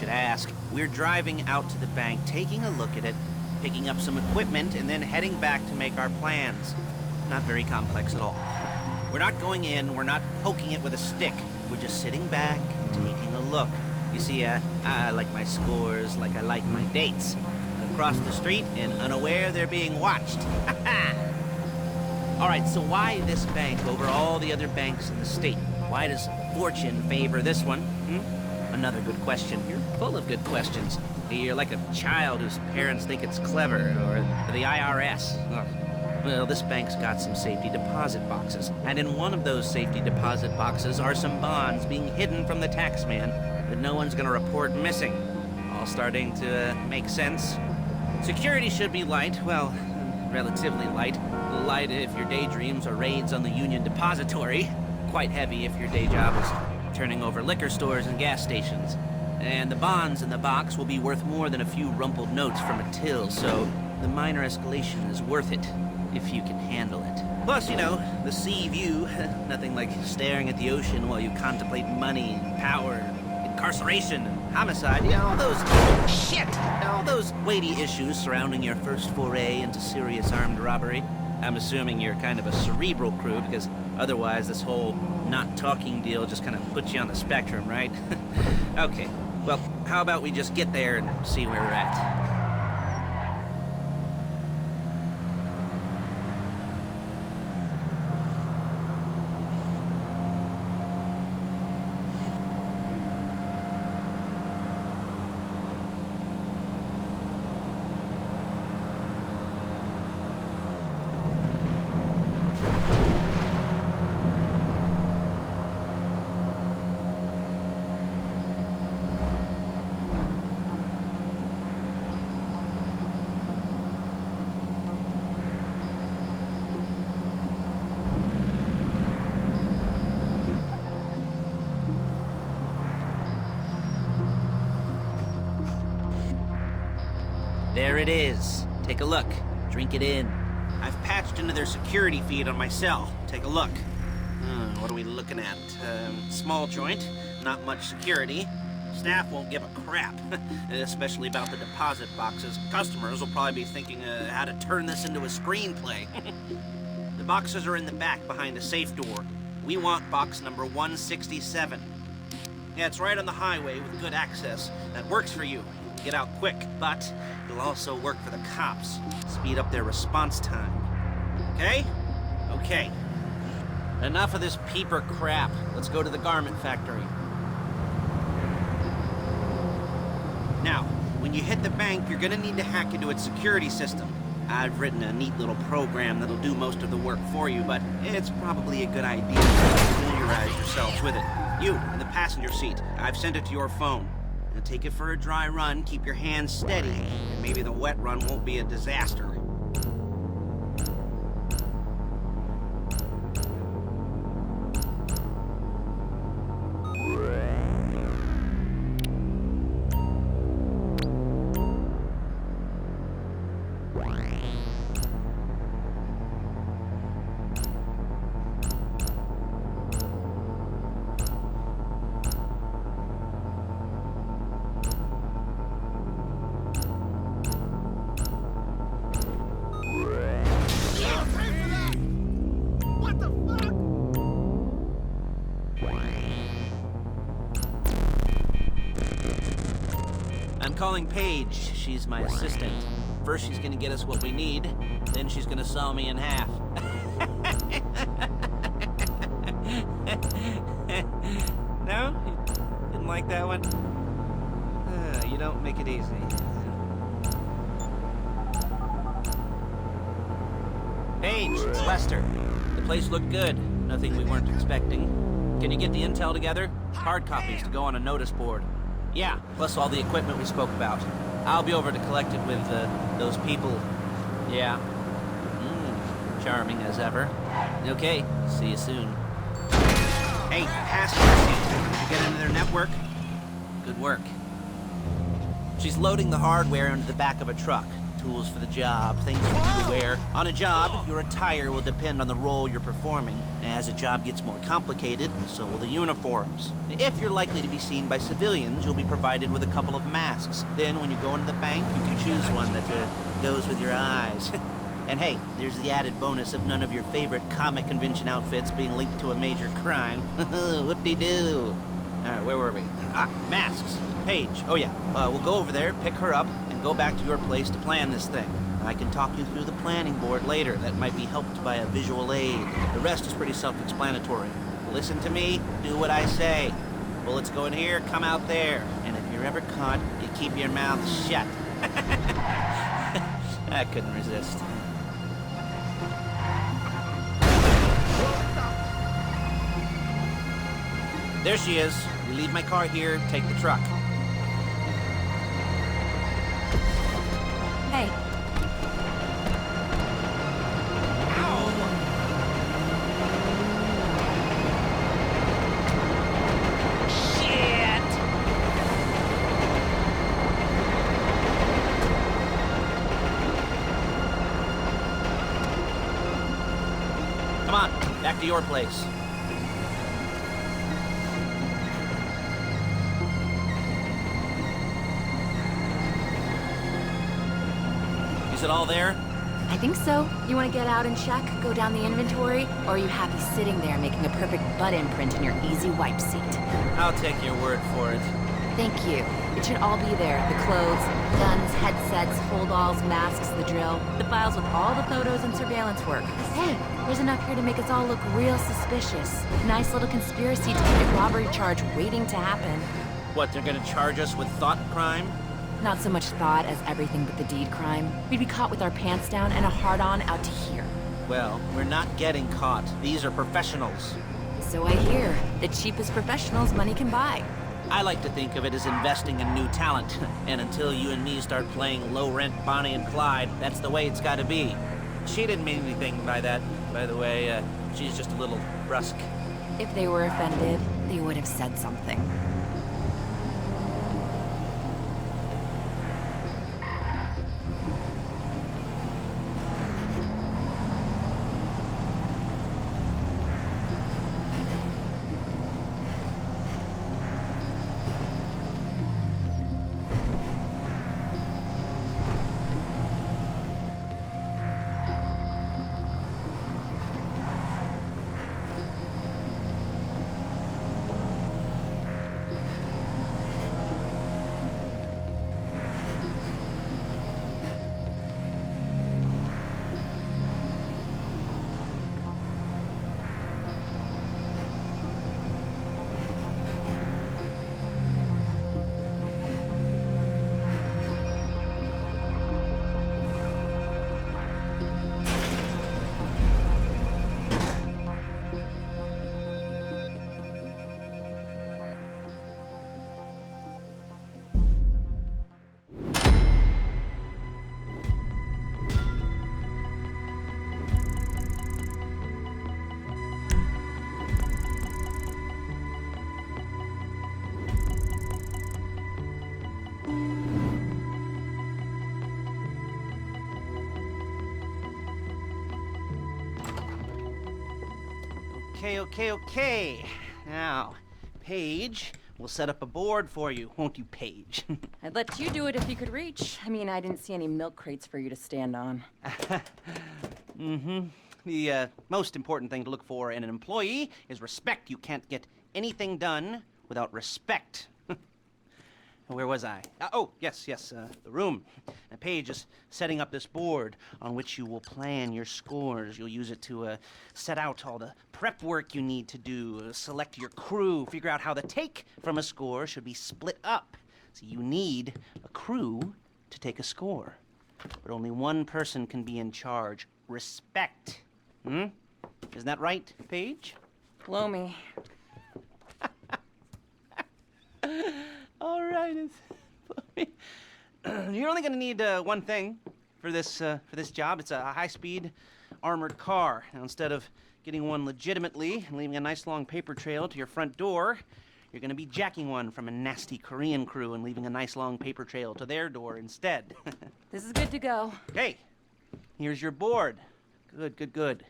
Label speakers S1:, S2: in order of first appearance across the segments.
S1: should ask. We're driving out to the bank, taking a look at it, picking up some equipment, and then heading back to make our plans. Not very complex at all. We're not going in, we're not poking it with a stick. We're just sitting back, taking a look. You see, I like my scores like I like my dates. Across the street and unaware they're being watched. All right, so why this bank over all the other banks in the state? Why does fortune favor this one? Another good question. You're full of good questions. You're like a child whose parents think it's clever, or the IRS. Ugh. Well, this bank's got some safety deposit boxes, and in one of those safety deposit boxes are some bonds being hidden from the tax man that no one's gonna report missing. All starting to make sense. Security should be light, well, relatively light. Light if your daydreams are raids on the Union Depository. Quite heavy if your day job is turning over liquor stores and gas stations. And the bonds in the box will be worth more than a few rumpled notes from a till, so the minor escalation is worth it, if you can handle it. Plus, you know, the sea view, nothing like staring at the ocean while you contemplate money and power, incarceration and homicide, you know, all those weighty issues surrounding your first foray into serious armed robbery. I'm assuming you're kind of a cerebral crew, because otherwise this whole not talking deal just kind of puts you on the spectrum, right? Okay, well, how about we just get there and see where we're at? There it is. Take a look. Drink it in. I've patched into their security feed on my cell. Take a look. What are we looking at? Small joint, not much security. Staff won't give a crap, especially about the deposit boxes. Customers will probably be thinking how to turn this into a screenplay. The boxes are in the back behind a safe door. We want box number 167. Yeah, it's right on the highway with good access. That works for you. Get out quick, but it'll also work for the cops. Speed up their response time. Okay? Okay. Enough of this peeper crap. Let's go to the garment factory. Now, when you hit the bank, you're gonna need to hack into its security system. I've written a neat little program that'll do most of the work for you, but it's probably a good idea to familiarize yourselves with it. You, in the passenger seat, I've sent it to your phone. Now take it for a dry run, keep your hands steady, and maybe the wet run won't be a disaster. I'm calling Paige. She's my assistant. First she's gonna get us what we need, then she's gonna saw me in half. No? You didn't like that one? You don't make it easy. Paige, it's Lester. The place looked good. Nothing we weren't expecting. Can you get the intel together? Hard copies to go on a notice board. Yeah, plus all the equipment we spoke about. I'll be over to collect it with, those people. Yeah. Charming as ever. Okay, see you soon. Hey, passenger seat. Did you get into their network? Good work. She's loading the hardware into the back of a truck. tools for the job, things for you to wear. On a job, your attire will depend on the role you're performing. As a job gets more complicated, so will the uniforms. If you're likely to be seen by civilians, you'll be provided with a couple of masks. Then, when you go into the bank, you can choose one that goes with your eyes. And hey, there's the added bonus of none of your favorite comic convention outfits being linked to a major crime. Whoop-de-doo. Alright, where were we? Masks. Paige. Oh yeah, we'll go over there, pick her up, and go back to your place to plan this thing. I can talk you through the planning board later. That might be helped by a visual aid. The rest is pretty self-explanatory. Listen to me, do what I say. Bullets go in here, come out there. And if you're ever caught, you keep your mouth shut. I couldn't resist. There she is. You leave my car here, take the truck.
S2: Hey.
S1: Shit! Come on, back to your place. Is it all there?
S2: I think so. You want to get out and check, go down the inventory, or are you happy sitting there making a perfect butt imprint in your easy wipe seat?
S1: I'll take your word for it.
S2: Thank you. It should all be there. The clothes, guns, headsets, holdalls, masks, the drill. The files with all the photos and surveillance work. Hey, there's enough here to make us all look real suspicious. Nice little conspiracy ticket robbery charge waiting to happen.
S1: What, they're gonna charge us with thought crime?
S2: Not so much thought as everything but the deed crime. We'd be caught with our pants down and a hard-on out to here.
S1: Well, we're not getting caught. These are professionals.
S2: So I hear. The cheapest professionals money can buy.
S1: I like to think of it as investing in new talent. And until you and me start playing low-rent Bonnie and Clyde, that's the way it's gotta be. She didn't mean anything by that, by the way. She's just a little brusque.
S2: If they were offended, they would have said something.
S1: Okay. Now, Paige, we'll set up a board for you, won't you, Paige?
S2: I'd let you do it if you could reach. I mean, I didn't see any milk crates for you to stand on.
S1: The most important thing to look for in an employee is respect. You can't get anything done without respect. Where was I? Yes, the room. And Paige is setting up this board on which you will plan your scores. You'll use it to set out all the prep work you need to do, select your crew, figure out how the take from a score should be split up. So you need a crew to take a score. But only one person can be in charge. Respect. Isn't that right, Paige?
S2: Blow me.
S1: All right. You're only going to need one thing for this job. It's a high-speed armored car. Now, instead of getting one legitimately and leaving a nice long paper trail to your front door, You're gonna be jacking one from a nasty Korean crew and leaving a nice long paper trail to their door instead.
S2: This is good to go.
S1: Hey, here's your board. Good, good, good.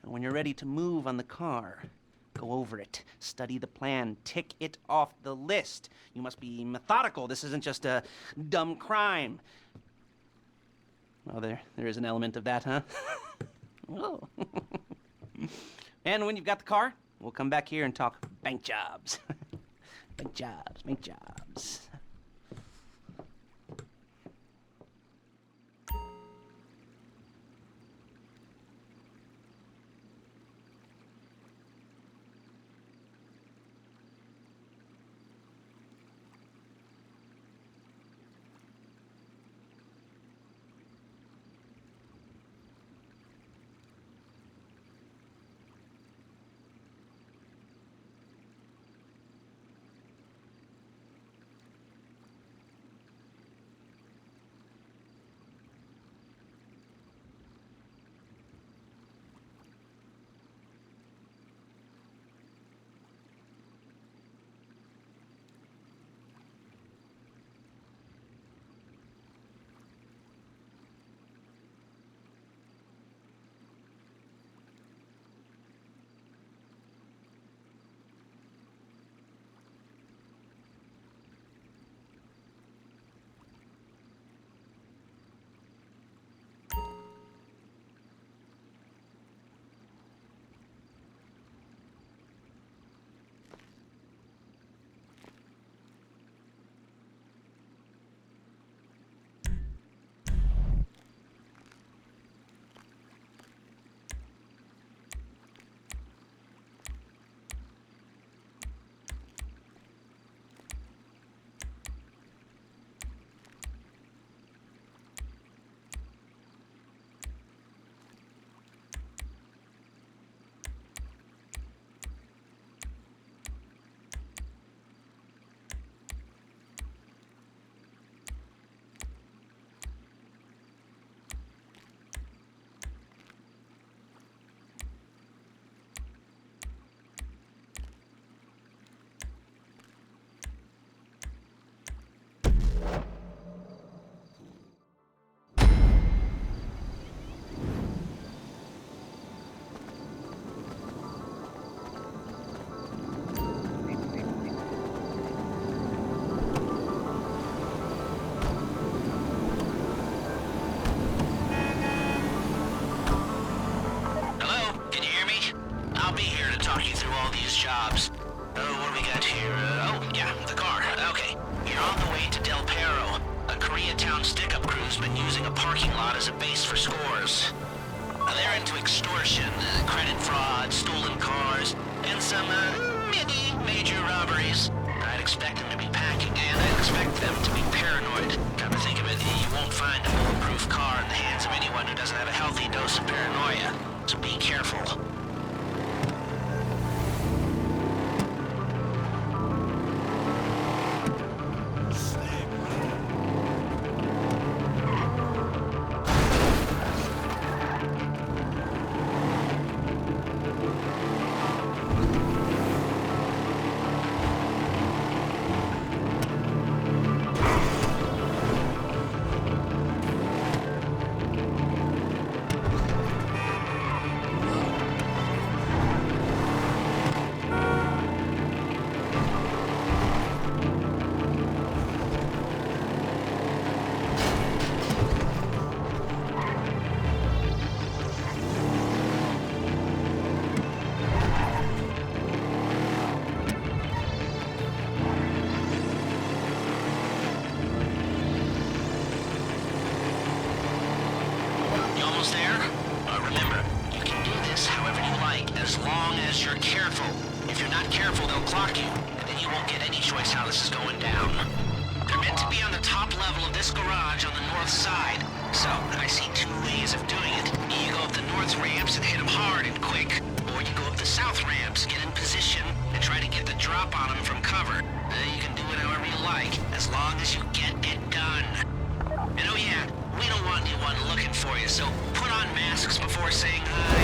S1: And when you're ready to move on the car, go over it, study the plan, tick it off the list. You must be methodical. This isn't just a dumb crime. Well, there is an element of that, huh? Oh. And when you've got the car, we'll come back here and talk bank jobs. Bank jobs, bank jobs.
S3: jobs. Oh, what do we got here? Oh, yeah, the car. Okay. You're on the way to Del Perro. A Koreatown stick-up crew's been using a parking lot as a base for scores. They're into extortion, credit fraud, stolen cars, and some, major robberies. I'd expect them to be packing, and I'd expect them to be paranoid. Come to think of it, you won't find a bulletproof car in the hands of anyone who doesn't have a healthy dose of paranoia. So be careful. Remember, you can do this however you like, as long as you're careful. If you're not careful, they'll clock you, and then you won't get any choice how this is going down. They're meant to be on the top level of this garage on the north side, so I see two ways of doing it. You go up the north ramps and hit them hard and quick, or you go up the south ramps, get in position, and try to get the drop on them from cover. You can do it however you like, as long as you get it done. And oh yeah, we don't want anyone looking for you, so put on masks before saying hi.